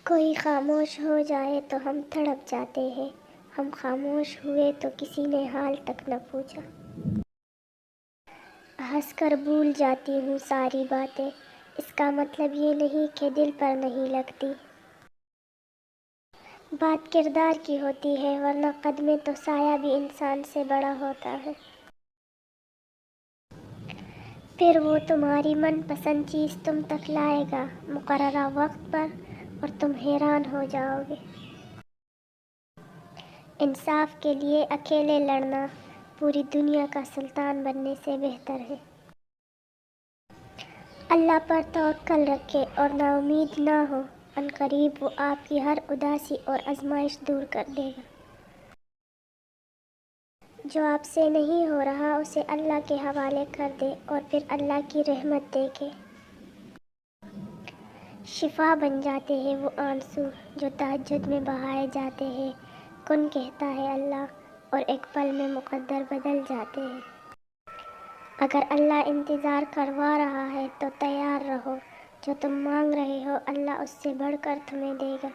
کوئی خاموش ہو جائے تو ہم تڑپ جاتے ہیں، ہم خاموش ہوئے تو کسی نے حال تک نہ پوچھا۔ ہنس کر بھول جاتی ہوں ساری باتیں، اس کا مطلب یہ نہیں کہ دل پر نہیں لگتی۔ بات کردار کی ہوتی ہے، ورنہ قد میں تو سایہ بھی انسان سے بڑا ہوتا ہے۔ پھر وہ تمہاری من پسند چیز تم تک لائے گا مقررہ وقت پر، اور تم حیران ہو جاؤ گے۔ انصاف کے لیے اکیلے لڑنا پوری دنیا کا سلطان بننے سے بہتر ہے۔ اللہ پر توکل رکھے اور نا امید نہ ہو، عنقریب وہ آپ کی ہر اداسی اور آزمائش دور کر دے گا۔ جو آپ سے نہیں ہو رہا اسے اللہ کے حوالے کر دے اور پھر اللہ کی رحمت دیکھے۔ شفا بن جاتے ہیں وہ آنسو جو تہجد میں بہائے جاتے ہیں، کن کہتا ہے اللہ اور ایک پل میں مقدر بدل جاتے ہیں۔ اگر اللہ انتظار کروا رہا ہے تو تیار رہو، جو تم مانگ رہے ہو اللہ اس سے بڑھ کر تمہیں دے گا۔